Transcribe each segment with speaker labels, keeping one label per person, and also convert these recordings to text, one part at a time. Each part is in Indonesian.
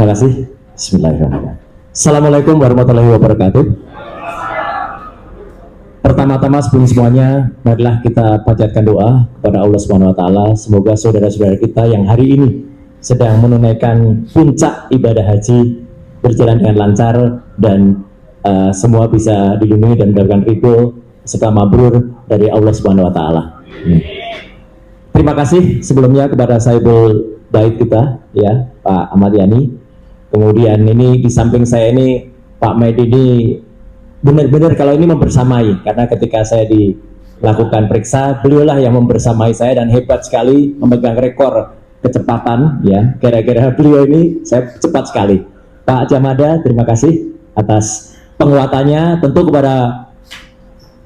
Speaker 1: Terima kasih. Bismillahirrahmanirrahim. Assalamualaikum warahmatullahi wabarakatuh. Pertama-tama sebelum semuanya, marilah kita panjatkan doa kepada Allah Subhanahu wa taala. Semoga saudara-saudara kita yang hari ini sedang menunaikan puncak ibadah haji berjalan dengan lancar dan semua bisa dilindungi dan mendapatkan ridho serta mabrur dari Allah Subhanahu wa taala. Terima kasih sebelumnya kepada Saibul Bait kita ya, Pak Ahmad Yani. Kemudian ini di samping saya ini Pak Maidi ini benar-benar kalau ini membersamai, karena ketika saya dilakukan periksa beliaulah yang membersamai saya dan hebat sekali memegang rekor kecepatan ya. Gara-gara beliau ini saya cepat sekali. Pak Jamada, terima kasih atas penguatannya. Tentu kepada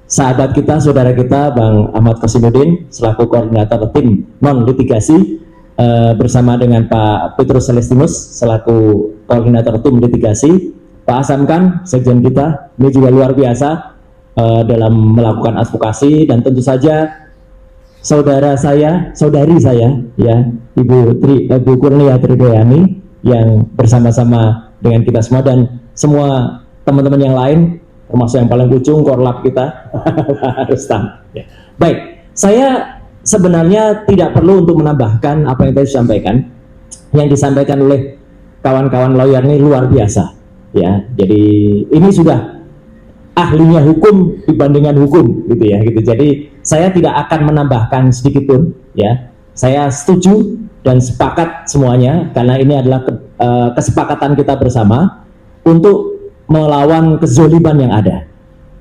Speaker 1: sahabat kita, saudara kita Bang Ahmad Qasimuddin selaku koordinator tim non litigasi bersama dengan Pak Petrus Celestinus selaku koordinator tim litigasi, Pak Hasan sekjen kita ini juga luar biasa dalam melakukan advokasi, dan tentu saja saudari saya ya Ibu Kurnia Tridoyani yang bersama-sama dengan kita semua, dan semua teman-teman yang lain termasuk yang paling ujung korlap kita Pak Rustam ya. Baik, saya sebenarnya tidak perlu untuk menambahkan apa yang tadi disampaikan. Yang disampaikan oleh kawan-kawan lawyer ini luar biasa ya. Jadi ini sudah ahlinya hukum dibandingkan hukum gitu ya gitu. Jadi saya tidak akan menambahkan sedikit pun ya. Saya setuju dan sepakat semuanya karena ini adalah kesepakatan kita bersama untuk melawan kezoliman yang ada.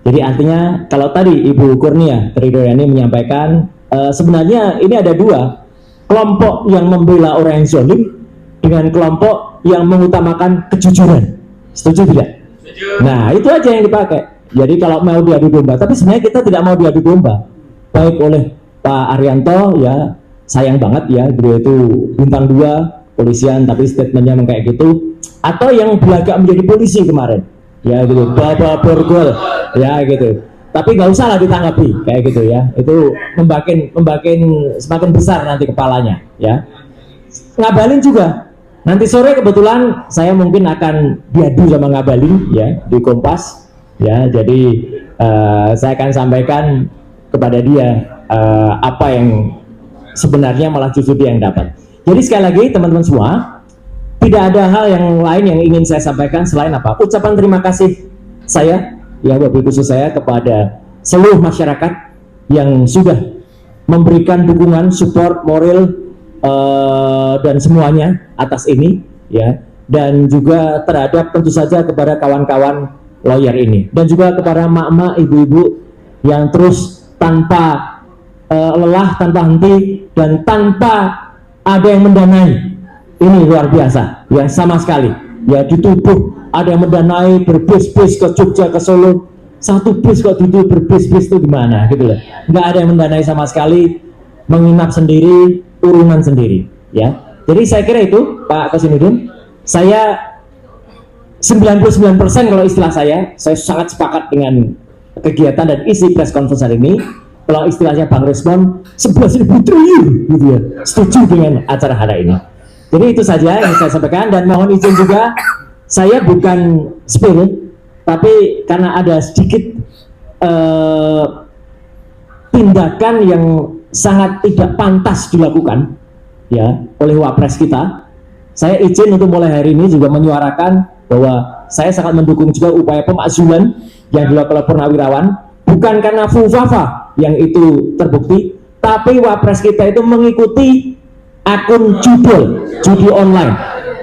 Speaker 1: Jadi artinya kalau tadi Ibu Kurnia Tridoyani menyampaikan sebenarnya ini ada dua kelompok yang membela orang yang zalim dengan kelompok yang mengutamakan kejujuran. Setuju tidak? Setuju. Nah itu aja yang dipakai. Jadi kalau mau diadu domba, tapi sebenarnya kita tidak mau diadu domba. Baik oleh Pak Arianto ya, sayang banget ya beliau itu bintang 2 polisian tapi statementnya kayak gitu, atau yang belagak menjadi polisi kemarin ya gitu, Baba Borgol ya gitu. Tapi nggak usah lah ditanggapi kayak gitu ya, itu membakin semakin besar nanti kepalanya ya. Ngabalin juga nanti sore kebetulan saya mungkin akan diadu sama Ngabalin ya di Kompas ya. Jadi saya akan sampaikan kepada dia apa yang sebenarnya malah justru dia yang dapat. Jadi sekali lagi teman-teman semua, tidak ada hal yang lain yang ingin saya sampaikan selain apa? Ucapan terima kasih saya ya, wabil khusus saya kepada seluruh masyarakat yang sudah memberikan dukungan, support, moral dan semuanya atas ini ya, dan juga terhadap tentu saja kepada kawan-kawan lawyer ini, dan juga kepada mak-mak, ibu-ibu yang terus tanpa lelah, tanpa henti, dan tanpa ada yang mendanai. Ini luar biasa ya, sama sekali ya, dituduh ada yang mendanai berbis-bis ke Jogja, ke Solo, satu bis kok dituduh berbis-bis itu gimana gitu loh. Nggak ada yang mendanai sama sekali, menginap sendiri, urunan sendiri ya. Jadi saya kira itu Pak Qasimuddin, saya 99% kalau istilah saya sangat sepakat dengan kegiatan dan isi press conference hari ini. Kalau istilahnya Bang Resmon 11.000 triliun gitu ya, setuju dengan acara hari ini. Jadi itu saja yang saya sampaikan, dan mohon izin juga saya bukan spill, tapi karena ada sedikit tindakan yang sangat tidak pantas dilakukan ya oleh wapres kita, saya izin untuk mulai hari ini juga menyuarakan bahwa saya sangat mendukung juga upaya pemakzulan yang dilakukan oleh Purnawirawan, bukan karena fufafa yang itu terbukti, tapi wapres kita itu mengikuti akun judi online.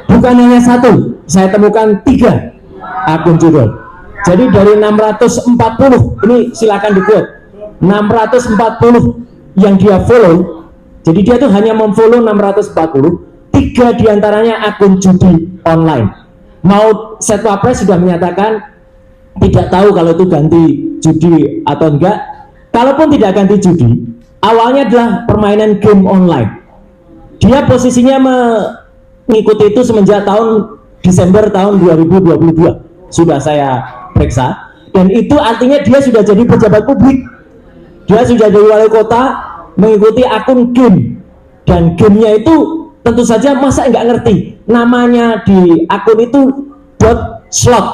Speaker 1: Bukan hanya satu, saya temukan 3 akun judul. Jadi dari 640, ini silakan di-quote, 640 yang dia follow, jadi dia tuh hanya memfollow 640, 3 diantaranya akun judi online. Mau Setwapres sudah menyatakan tidak tahu kalau itu ganti judi atau enggak. Kalaupun tidak ganti judi, awalnya adalah permainan game online. Dia posisinya mengikuti itu semenjak Desember tahun 2022 sudah saya periksa, dan itu artinya dia sudah jadi pejabat publik, dia sudah jadi wali kota, mengikuti akun game, dan gamenya itu tentu saja masa nggak ngerti namanya di akun itu .slot,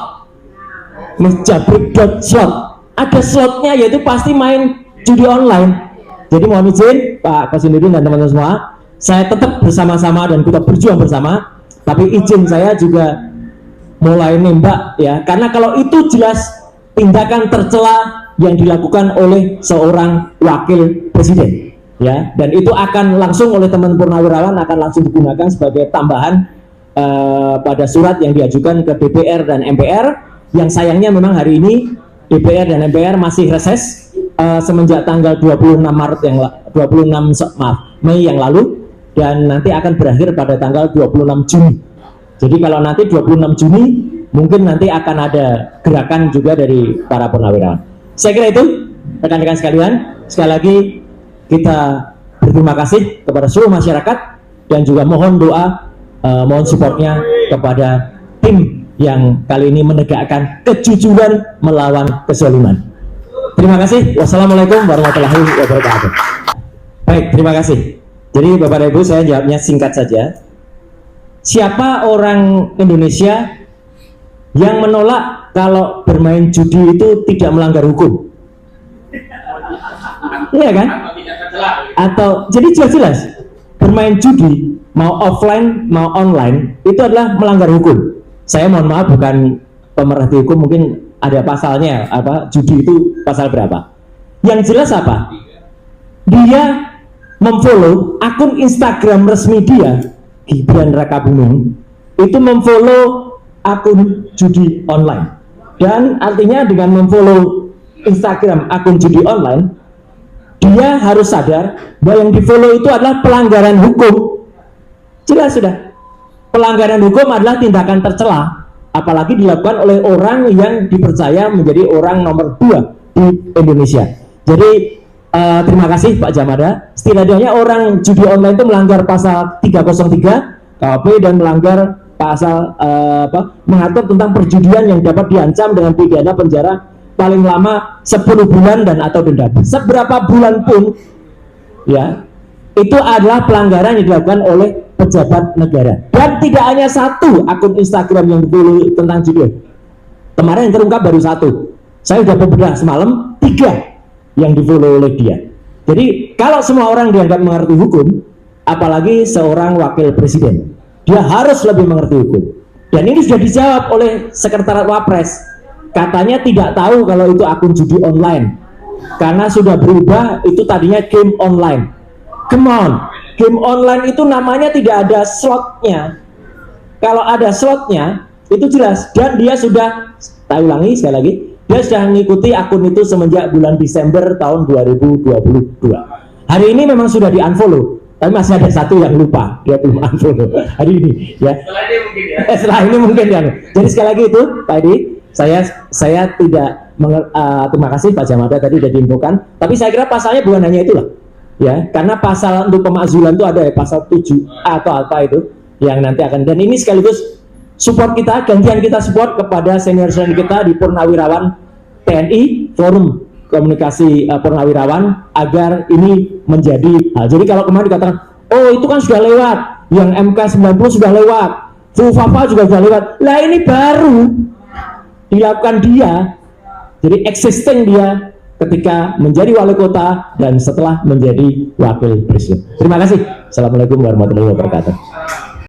Speaker 1: menjabrik.slot, ada slotnya, yaitu pasti main judi online. Jadi mohon izin Pak Kosinudin dan teman-teman semua, saya tetap bersama-sama dan kita berjuang bersama, tapi izin saya juga mulai nembak ya, karena kalau itu jelas tindakan tercela yang dilakukan oleh seorang wakil presiden ya, dan itu akan langsung oleh teman purnawirawan akan langsung digunakan sebagai tambahan pada surat yang diajukan ke DPR dan MPR, yang sayangnya memang hari ini DPR dan MPR masih reses semenjak tanggal 26 Mei yang lalu, dan nanti akan berakhir pada tanggal 26 Juni. Jadi kalau nanti 26 Juni mungkin nanti akan ada gerakan juga dari para purnawirawan. Saya kira itu rekan-rekan sekalian, sekali lagi kita berterima kasih kepada seluruh masyarakat dan juga mohon doa, mohon supportnya kepada tim yang kali ini menegakkan kejujuran melawan kezaliman. Terima kasih. Wassalamualaikum warahmatullahi wabarakatuh. Baik, terima kasih. Jadi Bapak dan Ibu, saya jawabnya singkat saja. Siapa orang Indonesia yang menolak kalau bermain judi itu tidak melanggar hukum? Iya kan? Atau jadi jelas-jelas bermain judi mau offline mau online itu adalah melanggar hukum. Saya mohon maaf bukan pemerhati hukum, mungkin ada pasalnya apa, judi itu pasal berapa. Yang jelas apa? Dia memfollow akun Instagram resmi dia, Gibran Rakabuming, itu memfollow akun judi online. Dan artinya dengan memfollow Instagram akun judi online, dia harus sadar bahwa yang di-follow itu adalah pelanggaran hukum. Jelas sudah. Pelanggaran hukum adalah tindakan tercela, apalagi dilakukan oleh orang yang dipercaya menjadi orang nomor 2 di Indonesia. Jadi terima kasih Pak Jamada. Setidaknya orang judi online itu melanggar pasal 303 KUHP dan melanggar pasal mengatur tentang perjudian yang dapat diancam dengan pidana penjara paling lama 10 bulan dan atau denda. Seberapa bulan pun ya, itu adalah pelanggaran yang dilakukan oleh pejabat negara. Dan tidak hanya satu akun Instagram yang ditulis tentang judi. Kemarin yang terungkap baru satu. Saya sudah beberapa semalam 3 yang di-follow oleh dia. Jadi kalau semua orang dianggap mengerti hukum, apalagi seorang wakil presiden, dia harus lebih mengerti hukum. Dan ini sudah dijawab oleh Sekretariat Wapres. Katanya tidak tahu kalau itu akun judi online, karena sudah berubah, itu tadinya game online. Come on, game online itu namanya tidak ada slotnya. Kalau ada slotnya itu jelas, dan dia sudah, saya ulangi sekali lagi, dia sudah mengikuti akun itu semenjak bulan Desember tahun 2022. Hari ini memang sudah di unfollow, tapi masih ada satu yang lupa, dia belum unfollow hari ini ya. Setelah ini mungkin ya. Setelah ini mungkin ya. Jadi sekali lagi itu Pak Edi, saya tidak terima kasih Pak Jamada tadi sudah diinfokan, tapi saya kira pasalnya bukan hanya itulah ya, karena pasal untuk pemakzulan itu ada ya, pasal 7A atau apa itu yang nanti akan, dan ini sekaligus support kita, gantian kita support kepada senior-senior kita di Purnawirawan TNI, Forum Komunikasi Purnawirawan, agar ini menjadi jadi kalau kemarin dikatakan, oh itu kan sudah lewat, yang MK 90 sudah lewat, FUFAFA juga sudah lewat, lah ini baru dilakukan dia, jadi existing dia ketika menjadi wali kota dan setelah menjadi wakil presiden. Terima kasih. Assalamualaikum warahmatullahi wabarakatuh.